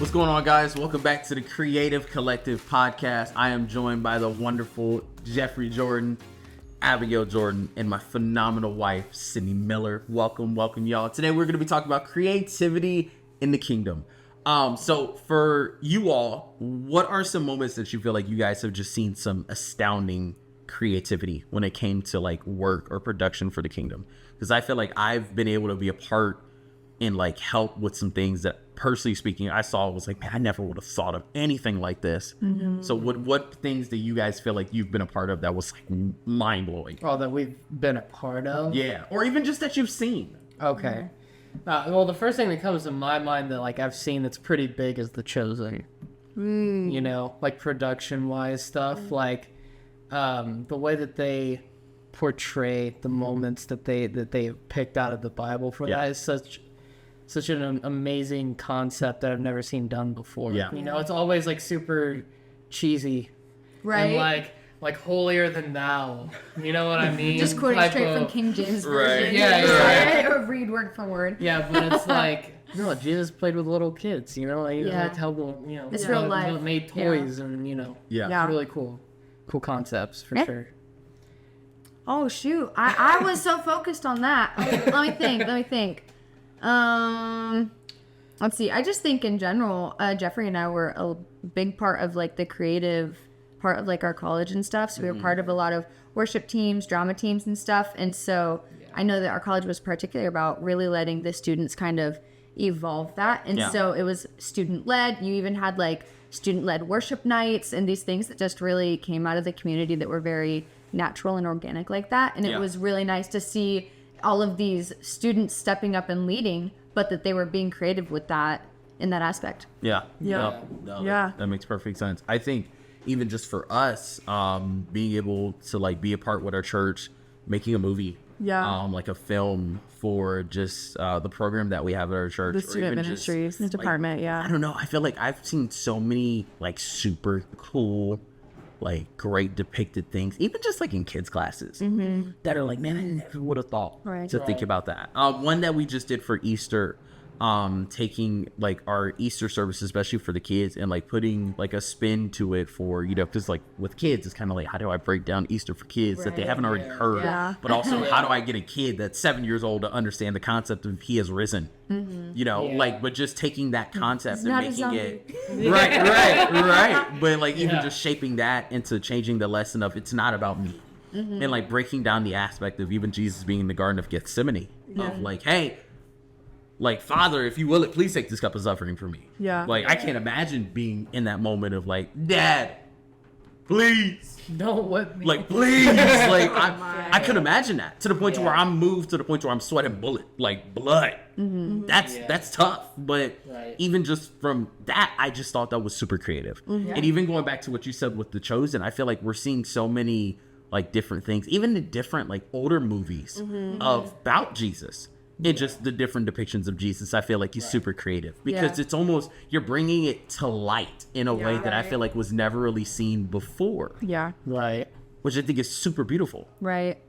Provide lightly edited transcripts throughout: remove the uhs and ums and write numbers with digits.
What's going on, guys? Welcome back to the Creative Collective podcast. I am joined by the wonderful Jeffrey Jordan, Abigail Jordan, and my phenomenal wife, Sydney Miller. Welcome, y'all. Today we're going to be talking about creativity in the kingdom. So for you all, what are some moments that you feel like you guys have just seen some astounding creativity when it came to like work or production for the kingdom? Because I feel like I've been able to be a part and like help with some things that, personally speaking, I saw was like, man, I never would have thought of anything like this. Mm-hmm. So what things do you guys feel like you've been a part of that was like mind blowing? Oh, that we've been a part of? Yeah, or even just that you've seen. Okay. Well, the first thing that comes to my mind that like I've seen that's pretty big is The Chosen. You know, like production wise stuff, like the way that they portray the moments that they picked out of the Bible for that is such an amazing concept that I've never seen done before. Yeah. You know, it's always like super cheesy. Right. And like holier than thou. You know what I mean? Just quoting straight from King James Version. Right. Yeah. Or read word for word. Yeah, but it's like, no, Jesus played with little kids, you know? Like, like help them, you know. It's real life. Made toys and, you know. Yeah. It's really cool. Cool concepts, for sure. Oh, shoot. I was so focused on that. Let me think. Let's see. I just think in general, Jeffrey and I were a big part of like the creative part of like our college and stuff. So we were part of a lot of worship teams, drama teams and stuff. And so I know that our college was particular about really letting the students kind of evolve that. And so it was student led. You even had like student led worship nights and these things that just really came out of the community that were very natural and organic like that. And it was really nice to see all of these students stepping up and leading, but that they were being creative with that in that aspect. That makes perfect sense. I think even just for us, being able to like be a part with our church, making a movie, like a film for just the program that we have at our church, the student ministries department. I don't know. I feel like I've seen so many like super cool, like great depicted things, even just like in kids classes that are like, man, I never would have thought to think about that. One that we just did for Easter, taking like our Easter service, especially for the kids, and like putting like a spin to it for, you know, because like with kids, it's kind of like, how do I break down Easter for kids that they haven't already heard? But also, how do I get a kid that's 7 years old to understand the concept of he has risen? You know, like, but just taking that concept and making it right. But like even just shaping that into changing the lesson of it's not about me. And like breaking down the aspect of even Jesus being in the Garden of Gethsemane of like, hey, like, Father, if you will it, please take this cup of suffering from me. Like, I can't imagine being in that moment of like, Dad, please. Don't let me. Like, please. Like, I couldn't imagine that to the point to where I'm moved to the point where I'm sweating blood. That's tough. But even just from that, I just thought that was super creative. And even going back to what you said with The Chosen, I feel like we're seeing so many like different things, even the different like older movies about Jesus. And just the different depictions of Jesus, I feel like he's super creative because it's almost, you're bringing it to light in a way that I feel like was never really seen before. Which I think is super beautiful. Right.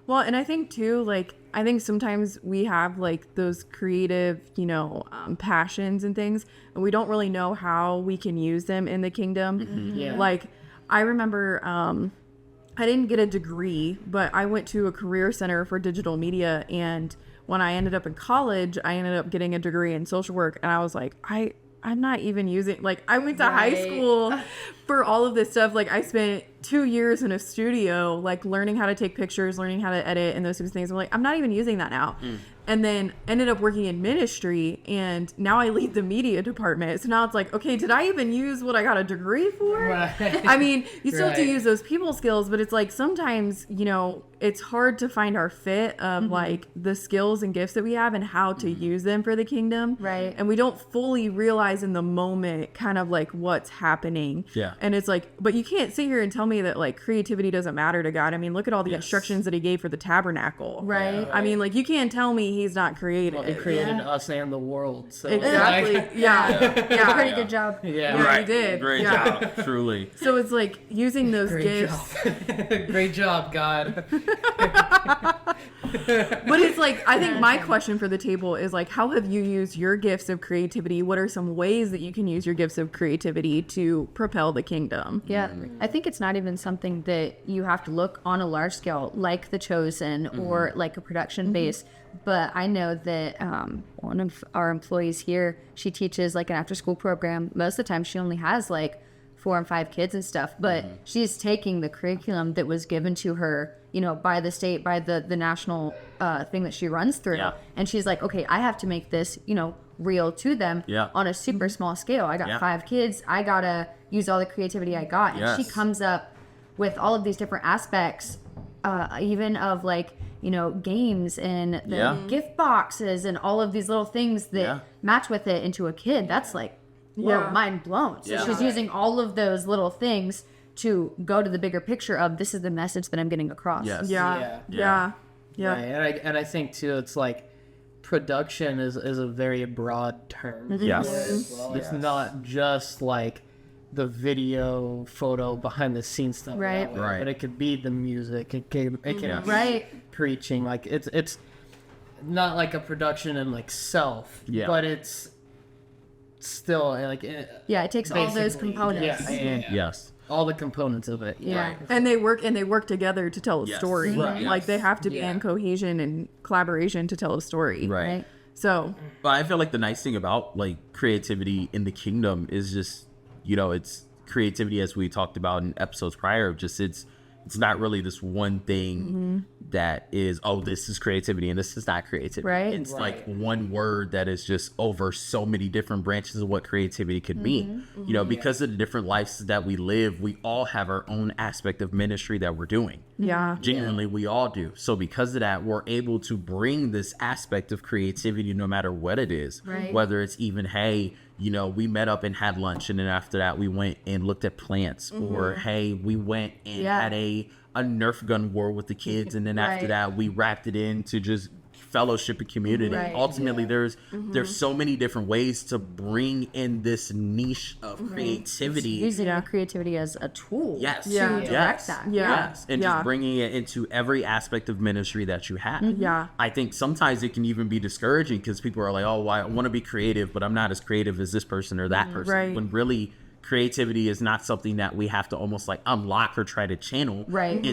Well, and I think too, like, I think sometimes we have like those creative, you know, passions and things, and we don't really know how we can use them in the kingdom. Like, I remember, I didn't get a degree, but I went to a career center for digital media, and when I ended up in college, I ended up getting a degree in social work, and I was like, I'm not even using, like, I went to high school for all of this stuff. Like, I spent 2 years in a studio, like, learning how to take pictures, learning how to edit, and those types of things. I'm like, I'm not even using that now. And then ended up working in ministry, and now I lead the media department. So now it's like, okay, did I even use what I got a degree for? I mean, you still have to use those people skills, but it's like sometimes, you know, it's hard to find our fit of like the skills and gifts that we have and how to use them for the kingdom. And we don't fully realize in the moment kind of like what's happening. And it's like, but you can't sit here and tell me that like creativity doesn't matter to God. I mean, look at all the instructions that he gave for the tabernacle. I mean, like, you can't tell me he's not creative. Well, he created us and the world. So exactly. Pretty good job. He did. Great job. Truly. So it's like using those gifts. Great job, God. But it's like, I think my question for the table is like, how have you used your gifts of creativity? What are some ways that you can use your gifts of creativity to propel the kingdom? Yeah, I think it's not even something that you have to look on a large scale like The Chosen or like a production base. But I know that one of our employees here, she teaches like an after school program. Most of the time she only has like 4 and 5 kids and stuff, but she's taking the curriculum that was given to her, you know, by the state, by the national thing that she runs through. Yeah. And she's like, okay, I have to make this, you know, real to them on a super small scale. I got 5 kids. I got to use all the creativity I got. And she comes up with all of these different aspects, even of like, you know, games and the gift boxes and all of these little things that match with it into a kid. That's like, we're mind blown. So she's using all of those little things to go to the bigger picture of this is the message that I'm getting across. Yes. Yeah. Right. And I think too, it's like production is a very broad term. Yes. As well. It's not just like the video, photo, behind the scenes stuff. Right. that way, Right. But it could be the music. It can be Right. preaching. Like it's not like a production in like self. Yeah. But it's still like Yeah, it takes all those basically, components. Yes. all the components of it. Yeah. And they work together to tell a Yes. story. Right. Like they have to be Yeah. in cohesion and collaboration to tell a story. Right. Right. So But I feel like the nice thing about like creativity in the kingdom is just, you know, it's creativity as we talked about in episodes prior. Just it's not really this one thing that is, oh, this is creativity and this is not creativity. Right. It's like one word that is just over so many different branches of what creativity could be. You know, because of the different lives that we live, we all have our own aspect of ministry that we're doing. yeah. Genuinely, we all do. So because of that, we're able to bring this aspect of creativity no matter what it is. Right. Whether it's even, hey, you know, we met up and had lunch, and then after that we went and looked at plants, or hey, we went and had a Nerf gun war with the kids, and then after Right. that we wrapped it into just fellowship and community. Right. Ultimately, there's so many different ways to bring in this niche of creativity. Using our creativity as a tool. Yes. Yeah. To direct Yes. that. Yeah. Yes. And Yeah. just bringing it into every aspect of ministry that you have. Yeah. I think sometimes it can even be discouraging because people are like, oh, well, I want to be creative, but I'm not as creative as this person or that person. Right. When really, creativity is not something that we have to almost like unlock or try to channel. Right.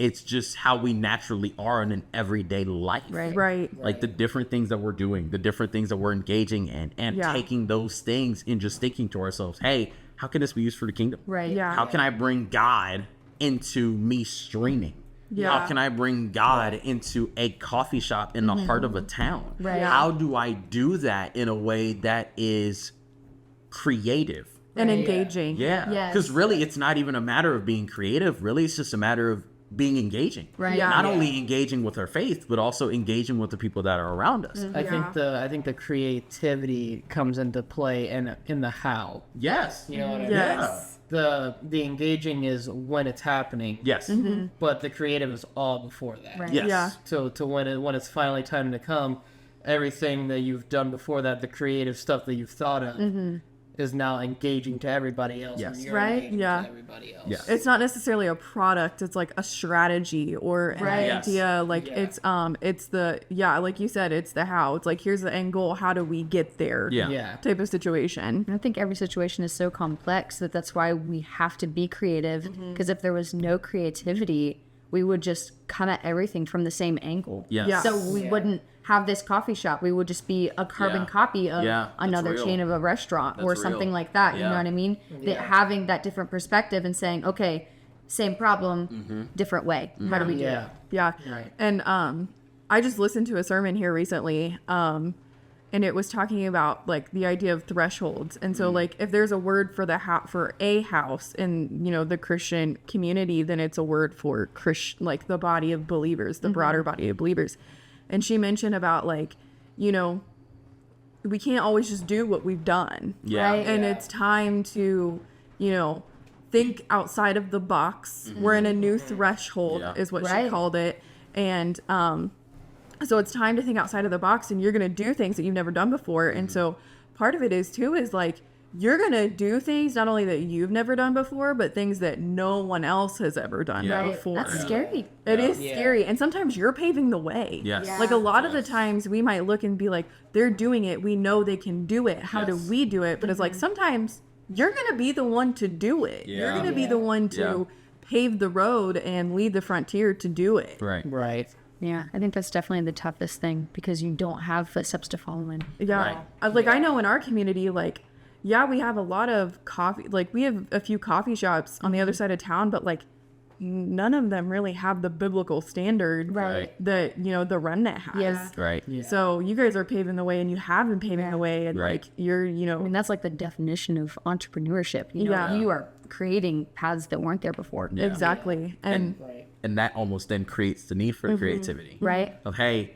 It's just how we naturally are in an everyday life. Right. Right. Like the different things that we're doing, the different things that we're engaging in, and Yeah. taking those things and just thinking to ourselves, hey, how can this be used for the kingdom? Right. Yeah. How can I bring God into me streaming? Yeah. How can I bring God into a coffee shop in the heart of a town? Right. Yeah. How do I do that in a way that is creative? And Right. engaging. Yeah. Yes. Because really, it's not even a matter of being creative. Really, it's just a matter of being engaging. Right. Yeah. Not only engaging with our faith, but also engaging with the people that are around us. I think the creativity comes into play in the how. Yes. You know what I mean? Yes. The engaging is when it's happening. Yes. But the creative is all before that. Right. Yes. Yeah. So to when it's finally time to come, everything that you've done before that, the creative stuff that you've thought of, is now engaging to everybody else. Yes. And you're Right. engaging Yeah. to everybody else. Yes. It's not necessarily a product, it's like a strategy or an Right. Yes. idea. Like Yeah. it's the like you said, it's the how. It's like here's the end goal, how do we get there? Yeah. Yeah. Type of situation. And I think every situation is so complex that that's why we have to be creative. Because if there was no creativity, we would just come at everything from the same angle. Yes. Yeah. So we wouldn't have this coffee shop. We would just be a carbon Yeah. copy of Yeah, that's another real. chain of a restaurant or That's something real. like that. You Yeah. know what I mean? That having that different perspective and saying, okay, same problem, different way. How do we do Yeah. it? Yeah. Right. And I just listened to a sermon here recently. And it was talking about like the idea of thresholds. And so like if there's a word for for a house in, you know, the Christian community, then it's a word for like the body of believers, the broader body of believers. And she mentioned about like, you know, we can't always just do what we've done. Yeah. Right. And it's time to, you know, think outside of the box. We're in a new threshold Yeah. is what she Right. called it. And so it's time to think outside of the box, and you're going to do things that you've never done before. And so part of it is too is like you're going to do things not only that you've never done before, but things that no one else has ever done Yeah. before. That's scary. It is Yeah. scary. And sometimes you're paving the way. Yes. Yeah. Like a lot of the times we might look and be like, they're doing it. We know they can do it. How do Yes. we do it? But it's like sometimes you're going to be the one to do it. You're Yeah. going to be the one to pave the road and lead the frontier to do it. Right. Right. Yeah, I think that's definitely the toughest thing because you don't have footsteps to follow in. Yeah. Right. I know in our community, like, yeah, we have a lot of coffee. Like, we have a few coffee shops on the other side of town, but like, none of them really have the biblical standard Right. that, you know, the remnant has. Yes. Right. So you guys are paving the way and you have been paving the way. And Right. like, you're, you know, I mean, that's like the definition of entrepreneurship. You know, Yeah. you are creating paths that weren't there before. Yeah. exactly. And Right. And that almost then creates the need for creativity. Right? Of, hey,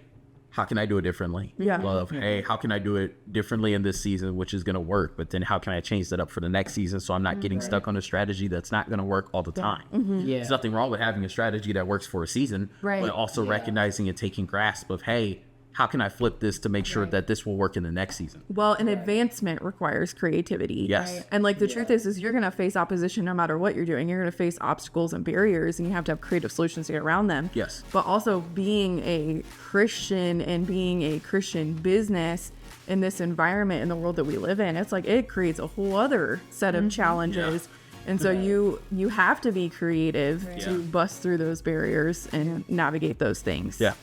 how can I do it differently? Yeah. Well, of, hey, how can I do it differently in this season, which is going to work? But then how can I change that up for the next season so I'm not getting stuck on a strategy that's not going to work all the time? Yeah. There's nothing wrong with having a strategy that works for a season, Right. but also recognizing and taking grasp of, hey, how can I flip this to make sure that this will work in the next season? well, an advancement requires creativity. Yes. Right. And like the truth is you're going to face opposition no matter what you're doing. You're going to face obstacles and barriers and you have to have creative solutions to get around them. Yes. But also being a Christian and being a Christian business in this environment in the world that we live in, it's like it creates a whole other set of challenges. And so you have to be creative to bust through those barriers and navigate those things. Yeah.